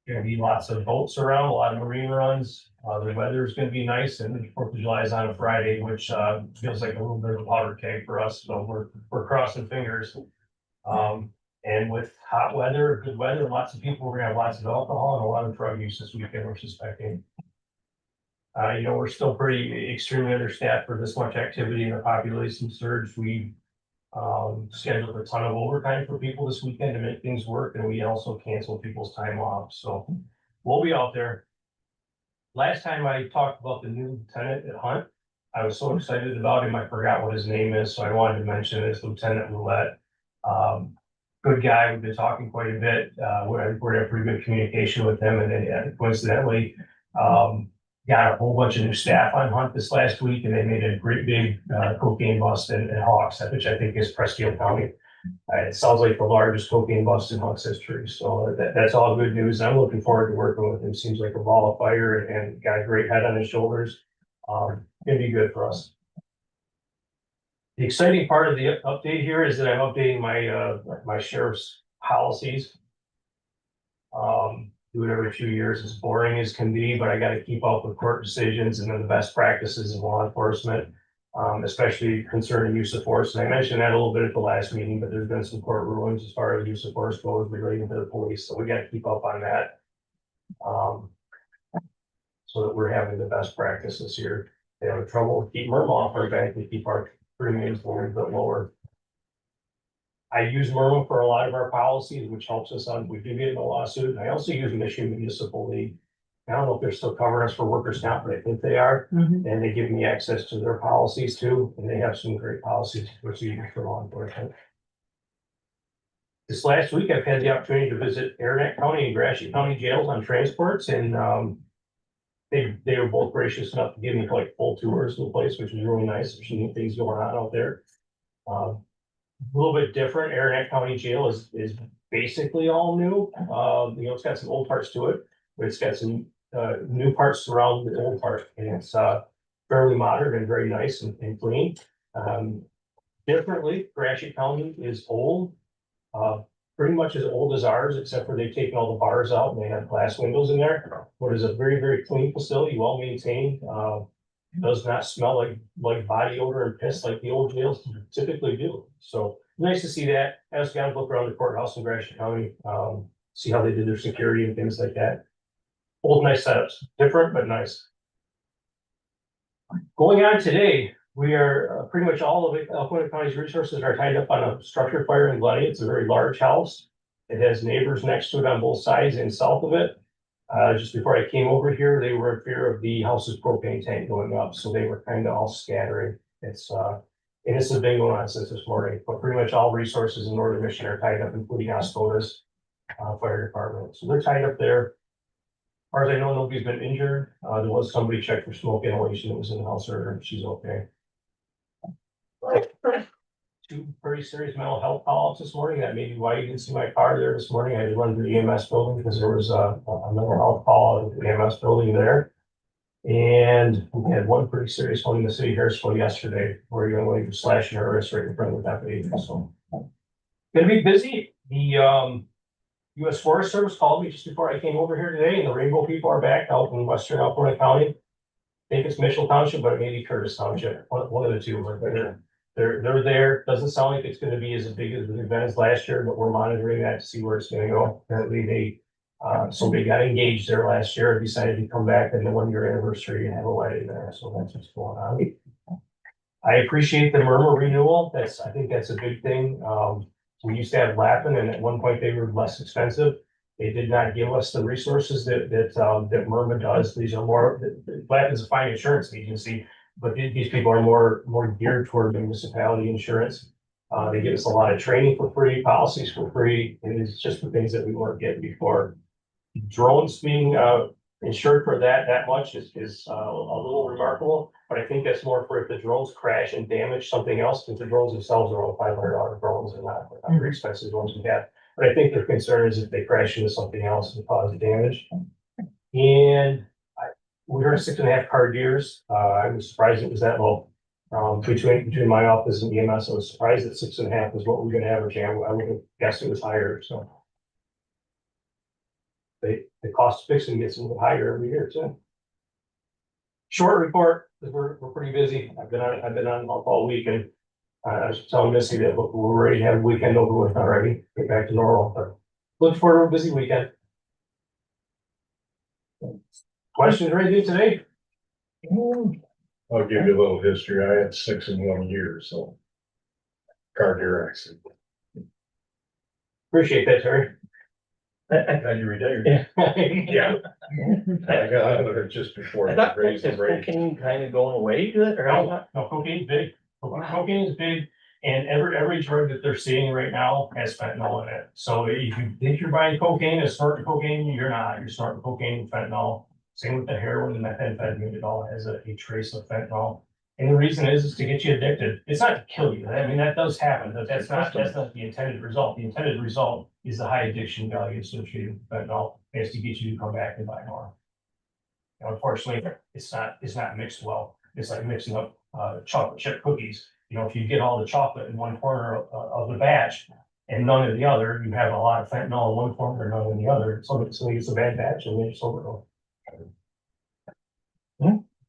Gonna be lots of boats around, a lot of marine runs. The weather is gonna be nice, and the 4th of July is on a Friday, which feels like a little bit of a powder keg for us, so we're crossing fingers. And with hot weather, good weather, lots of people, we're gonna have lots of alcohol and a lot of drug use this weekend, we're suspecting. We're still pretty extremely understaffed for this much activity and the population surge. We scheduled a ton of overtime for people this weekend to make things work, and we also canceled people's time off, so we'll be out there. Last time I talked about the new lieutenant at Hunt, I was so excited about him, I forgot what his name is, so I wanted to mention it. It's Lieutenant Roulette. Good guy, we've been talking quite a bit, we're in pretty good communication with him, and then coincidentally, got a whole bunch of new staff on Hunt this last week, and they made a great big cocaine bust in Hawks, which I think is Presque County. It sounds like the largest cocaine bust in Hunt's history, so that's all good news. I'm looking forward to working with him. Seems like a ball of fire and got a great head on his shoulders. Gonna be good for us. The exciting part of the update here is that I'm updating my sheriff's policies. Do it every 2 years, as boring as can be, but I gotta keep up with court decisions and then the best practices of law enforcement, especially concerning use of force. And I mentioned that a little bit at the last meeting, but there's been some court rulings as far as use of force goes relating to the police, so we gotta keep up on that. So that we're having the best practices here. They have trouble keeping them off our back, we keep our premiums a little bit lower. I use Merlin for a lot of our policies, which helps us on, we do get in a lawsuit. I also use Michigan Municipal League. I don't know if they're still covering us for workers' comp, but I think they are. Mhm. And they give me access to their policies too, and they have some great policies procedures for law enforcement. This last week, I've had the opportunity to visit Aranet County and Gratiot County jails on transports, and they were both gracious enough to give me like full tours of the place, which was really nice. There's some things going on out there. A little bit different. Aranet County Jail is basically all new. It's got some old parts to it, but it's got some new parts around the old part, and it's fairly modern and very nice and clean. Differently, Gratiot County is old, pretty much as old as ours, except for they've taken all the bars out and they have glass windows in there. But it's a very, very clean facility, well maintained. Does not smell like body odor and piss like the old jails typically do. So nice to see that. I also got to look around the courthouse in Gratiot County. see how they did their security and things like that. Both nice setups, different but nice. Going on today, we are pretty much all of it, Alpena County's resources are tied up on a structure fire in Glenny. It's a very large house. It has neighbors next to it on both sides and south of it. Just before I came over here, they were in fear of the house's propane tank going up, so they were kind of all scattering. It's and it's been going on since this morning, but pretty much all resources in Northern Michigan are tied up, including Oscoda's fire department. So they're tied up there. As far as I know, nobody's been injured. There was somebody checked for smoke inhalation that was in the house earlier, and she's okay. Two pretty serious mental health call-ups this morning. That may be why you didn't see my car there this morning. I had to run to the EMS building because there was a mental health call out of the EMS building there. And we had one pretty serious one in the city of Harrisville yesterday, where you're going to slashing her wrist right in front of the deputy. So gonna be busy. The U.S. Forest Service called me just before I came over here today, and the Rainbow people are back out in western Alpena County. I think it's Mitchell Township, but it may be Curtis Township. One of the two. They're there. Doesn't sound like it's going to be as big as the event as last year, but we're monitoring that to see where it's going to go. Apparently, they somebody got engaged there last year and decided to come back in the 1-year anniversary and have a wedding there. So that's what's going on. I appreciate the murmur renewal. I think that's a big thing. We used to have Lappin, and at one point they were less expensive. They did not give us the resources that Murma does. These are more, Lappin's a fine insurance agency, but these people are more geared toward municipality insurance. They give us a lot of training for free, policies for free, and it's just the things that we weren't getting before. Drones being insured for that much is a little remarkable, but I think that's more for if the drones crash and damage something else, because the drones themselves are all $500 drones and not very expensive ones we have. But I think their concern is if they crash into something else and cause damage. And we heard 6.5 car deers. I was surprised it was that low. Between my office and EMS, I was surprised that 6.5 was what we're gonna average. I would have guessed it was higher, so. The cost of fixing gets a little higher every year too. Short report, because we're pretty busy. I've been on all week, and I was telling Missy that look, we're ready to have a weekend over with already, get back to normal, but look forward to a busy weekend. Questions or anything today? I'll give you a little history. I had 6 in 1 year, so. Car deer accident. Appreciate that, Terry. And you retired. Yeah. I got out of it just before I I thought raised the rate. cocaine kind of going away to it, or how? No, cocaine's big. Cocaine is big, and every drug that they're seeing right now has fentanyl in it. So if you think you're buying cocaine and snorting cocaine, you're not. You're snorting cocaine and fentanyl. Same with the heroin and methamphetamine. It all has a trace of fentanyl. And the reason is to get you addicted. It's not to kill you. I mean, that does happen, but that's not the intended result. The intended result is the high addiction value associated with fentanyl. It's to get you to come back and buy more. And unfortunately, it's not mixed well. It's like mixing up chocolate chip cookies. You know, if you get all the chocolate in one corner of the batch and none in the other, you have a lot of fentanyl in one corner and none in the other. So it's a bad batch and they just overload.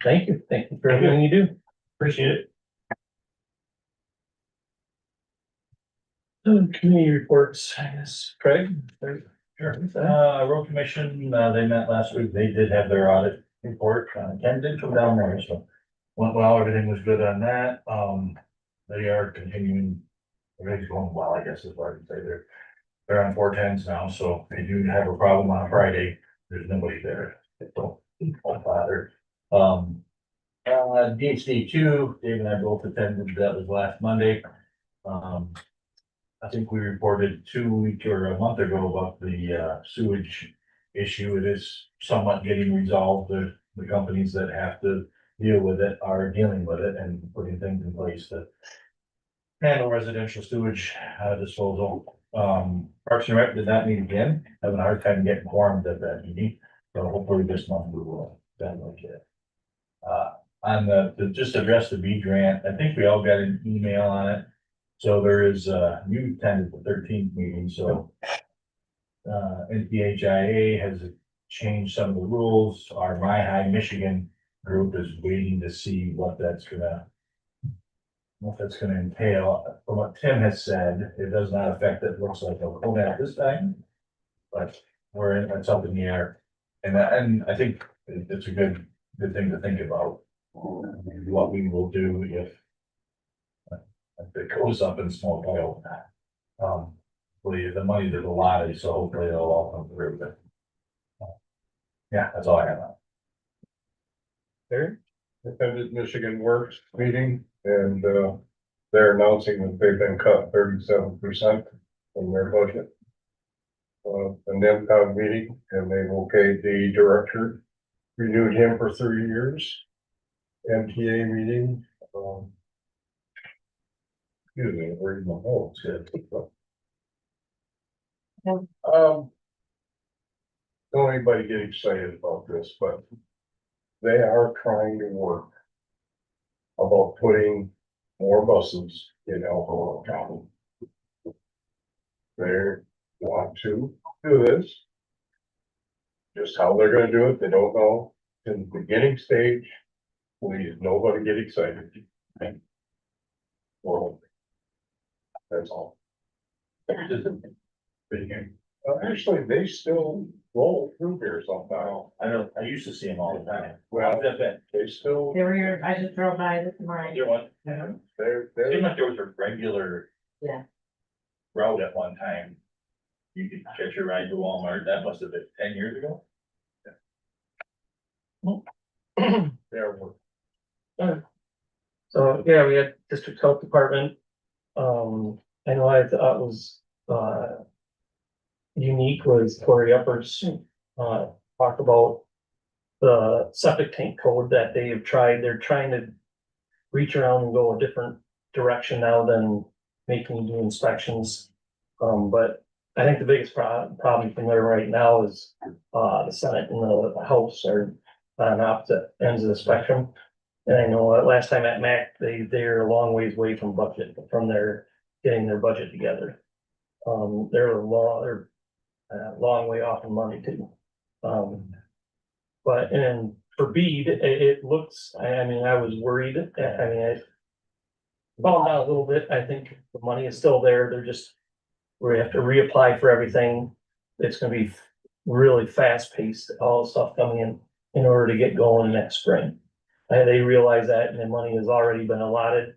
Thank you for everything you do. Appreciate it. Community reports, I guess. Craig? Road commission, they met last week. They did have their audit report. Ken did come down there, so went well. Everything was good on that. They are continuing. Everything's going well, I guess is what I would say. They're on 410s now, so if they do have a problem on a Friday, there's nobody there. Don't bother. DHD 2, Dave and I both attended. That was last Monday. I think we reported 2 weeks or a month ago about the sewage issue. It is somewhat getting resolved. The companies that have to deal with it are dealing with it and putting things in place to handle residential sewage disposal. Parks and Rec did not meet again, having a hard time getting quorums at that meeting. So hopefully this month we will then look at it. On to just address the B grant, I think we all got an email on it. So there is you attended the 13th meeting, so NPHIA has changed some of the rules. Our My High Michigan group is waiting to see what that's gonna entail. From what Tim has said, it does not affect it. Looks like a at this time. but it's up in the air. And I think it's a good thing to think about. What we will do if it goes up in smoke oil. The money there's a lot of, so hopefully it'll all come through, but. Yeah, that's all I have. Barry? Attended Michigan Works meeting and, they're announcing that they've been cut 37% from their budget. The NEMCOG meeting, and they've okayed the director, renewed him for 3 years. MTA meeting, excuse me, where's my notes? Don't anybody get excited about this, but they are trying to work about putting more buses in Alcoa County. They want to do this. Just how they're gonna do it, they don't know. In the beginning stage, please, nobody get excited. Well, that's all. Actually, they still roll through here sometime. I used to see them all the time. Well, There they still, They were here, I just drove by this morning. was, they're, seemed like there was a regular. Yeah. Route at one time. You could catch your ride to Walmart, that must have been 10 years ago. they're working. So, yeah, we had district health department. I know I thought was, unique was Corey Uppers, talked about the septic tank code that they have tried. They're trying to reach around and go a different direction now than making do inspections. But I think the biggest problem from there right now is, the Senate and the House are on opposite ends of the spectrum. And I know last time at MAC, they're a long ways away from budget, from getting their budget together. They're a long way off in money too. But, and for Bede, it looks, I mean, I was worried, I mean, I found out a little bit, I think the money is still there, we have to reapply for everything. It's gonna be really fast paced, all the stuff coming in order to get going next spring. And they realize that, and the money has already been allotted.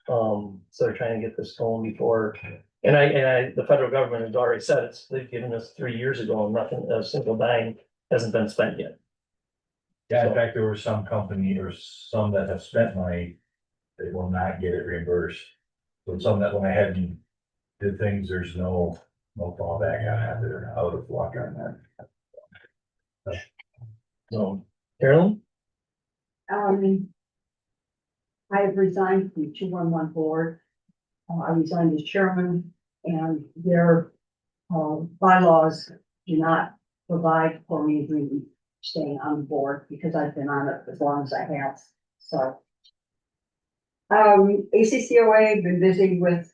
So they're trying to get this going before, the federal government has already said they've given us 3 years ago and nothing, a single dime hasn't been spent yet. Yeah, in fact, there were some company or some that have spent money. They will not get it reimbursed. So some that went ahead and did things, there's no fallback on that, they're out of luck on that. So, Carolyn? I have resigned from the 211 board. I resigned as chairman and their bylaws do not provide for me really staying on the board because I've been on it as long as I have, so. ACCOA, been busy with,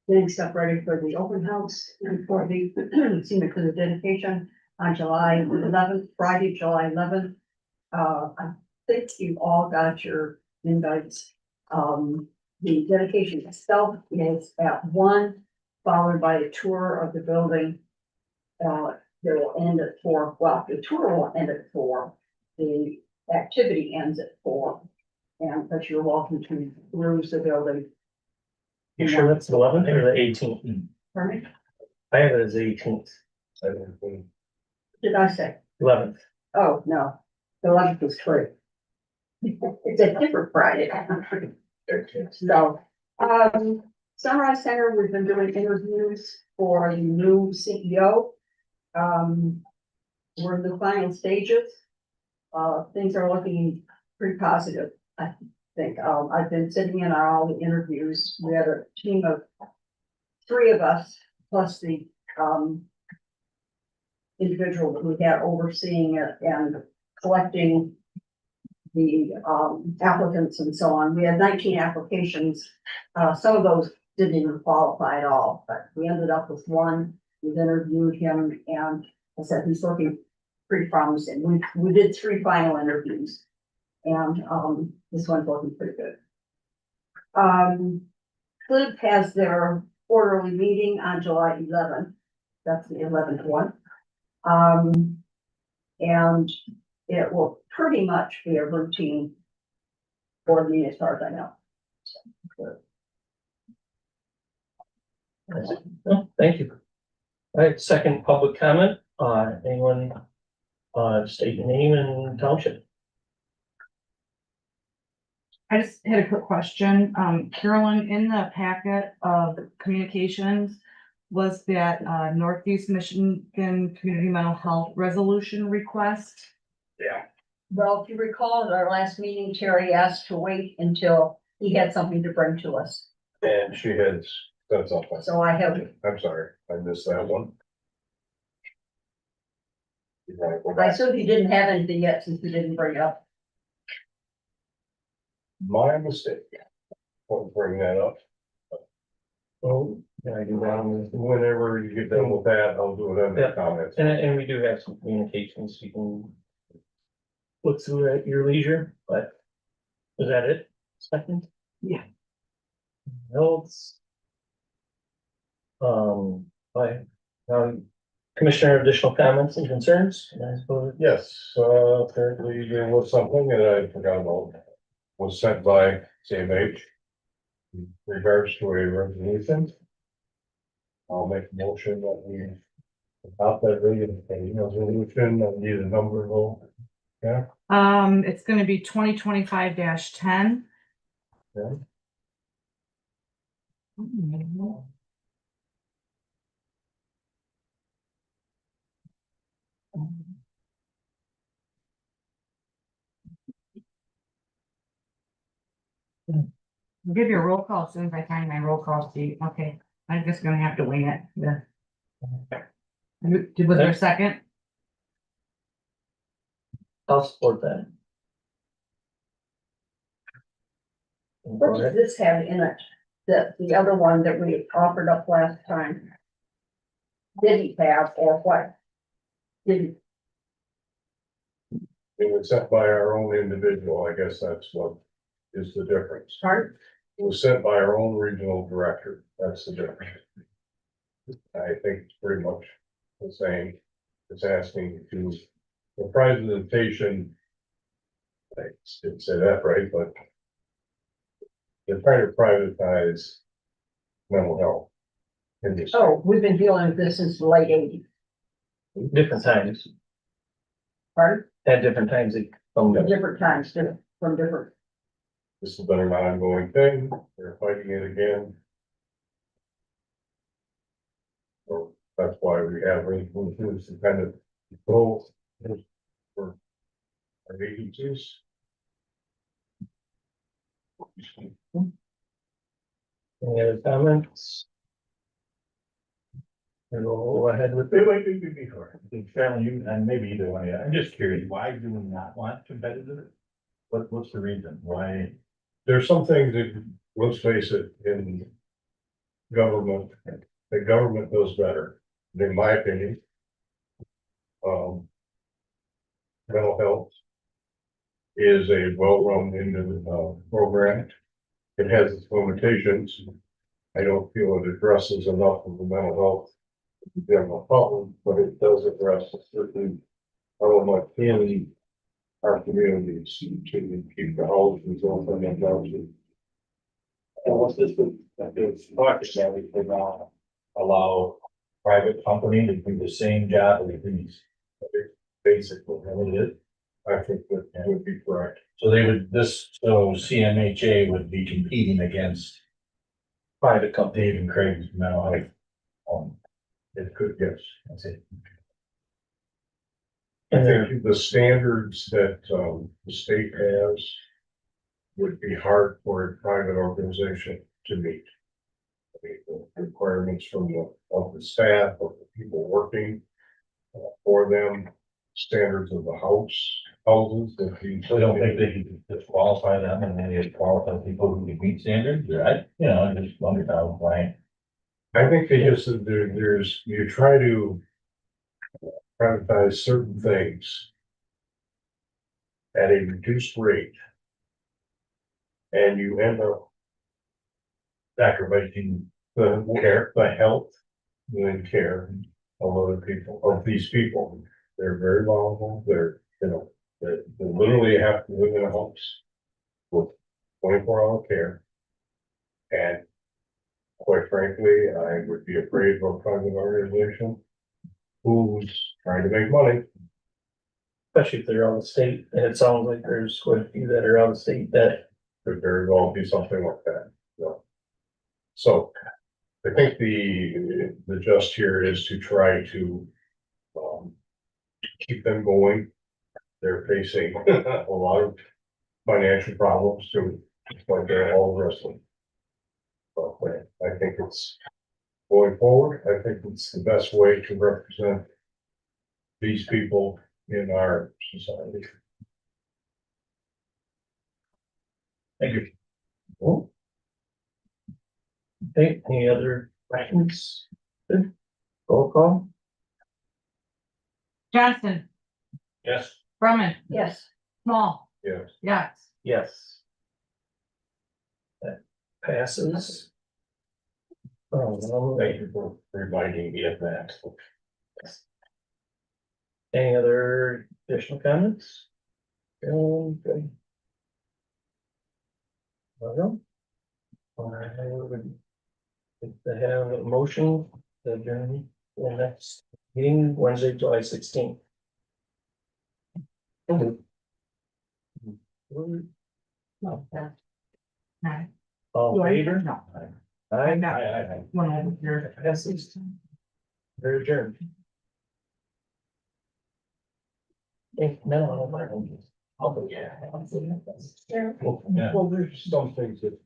getting stuff ready for the open house and for the, for the dedication on July 11th, Friday, July 11th. I think you all got your invites. The dedication itself is at 1, followed by a tour of the building. They will end at 4. Well, the tour will end at 4. The activity ends at 4. And but you're walking through the building. You sure that's the 11th or the 18th? Pardon me? I have it as 18th, Did I say? 11th. Oh, no, the 11th was free. It's a different Friday. So, Sunrise Center, we've been doing interviews for the new CEO. We're in the final stages. Things are looking pretty positive, I think. I've been sitting in on all the interviews. We had a team of 3 of us, plus the, individual that we had overseeing it and collecting the, applicants and so on. We had 19 applications. Some of those didn't even qualify at all, but we ended up with 1. We've interviewed him and I said, he's looking pretty promising. We did 3 final interviews and, this one's looking pretty good. CLIP has their quarterly meeting on July 11th. that's the 11th one. And it will pretty much be a routine board meeting as far as I know. Oh, thank you. All right, second public comment, anyone, state your name and township? I just had a quick question. Carolyn, in the packet of communications, was that Northeast Michigan Community Mental Health Resolution request? Well, if you recall, at our last meeting, Terry asked to wait until he had something to bring to us. And she has, that's all. So I have, I'm sorry, I missed that one. You wanna go I back? assume he didn't have anything yet since he didn't bring it up. My mistake. Won't bring that up. Oh, yeah, I do that. Whenever you get done with that, I'll do it in Yeah. the comments. And we do have some communications, you can look through at your leisure, but is that it? Second? Yeah. Else? Commissioner, additional comments and concerns? I suppose. Yes, apparently there was something that I forgot about, was sent by CMH. In regards to a resolution. I'll make a motion that we adopt that resolution, I need a number though. It's gonna be 2025-10. Yeah. I'll give you a roll call as soon as I find my roll call sheet. Okay, I'm just gonna have to wing it. Yeah. Was there a second? I'll support that. What Go does ahead. this have in it? The other one that we offered up last time? Didn't have, or what? Didn't, It was sent by our own individual, I guess that's what is the difference. pardon? It was sent by our own regional director, that's the difference. I think it's pretty much the same, it's asking to, the presentation. I didn't say that right, but. They're trying to privatize mental health. In this. Oh, we've been dealing with this since the late 80s. Different times, Pardon? at different times, Different times, from different. This has been an ongoing thing, they're fighting it again. So that's why we have resolutions to kind of go for our agencies. any other comments? And we'll go ahead with Wait, before, Carolyn, you, and maybe either one of you, I'm just curious, why do we not want competitive? What's the reason? Why? There's some things that, let's face it, in government, the government does better, in my opinion. Mental health is a well-run program. It has its limitations. I don't feel it addresses enough of the mental health general problem, but it does address a certain element in our communities to keep the houses open and housing. And what's this, it's talking about, we could not allow private company to do the same job as these. Basically, I mean, it, I think that would be correct. so they would, so CMHA would be competing against private company. Dave and Craig's mental health. It could, yes. That's it. I And there, think the standards that the state has would be hard for a private organization to meet. I mean, the requirements from the staff, of the people working for them, standards of the houses that you. So I don't think they could disqualify them and then they qualify people who can meet standards, right? You know, I just wondered how, why. I think they just, there's, you try to privatize certain things at a reduced rate. And you end up Sacrificing the care, the health and care of other people, of these people. They're very vulnerable, they're, you know, they literally have to live in a house with 24-hour care. And quite frankly, I would be afraid of a private organization who's trying to make money. Especially if they're out of state, and it sounds like there's quite a few that are out of state that, Could very well be something like that, you know. So I think the just here is to try to keep them going. They're facing a lot of financial problems too, just like they're all wrestling. But I think it's going forward, I think it's the best way to represent these people in our society. thank you. Oh. Okay, any other questions? Good. Roll call? Johnson, Yes. Brumman, Yes, Small, Yes. yes. Yes. That passes. Oh, Thank you for reminding me of that. any other additional comments? Okay. Well, I would like to have a motion to adjourn the next meeting Wednesday, July 16th. No. All in favor? No. Aye. I got one over here. Passes. They're adjourned. Hey, no, I don't mind. Oh, yeah. Well, there's some things that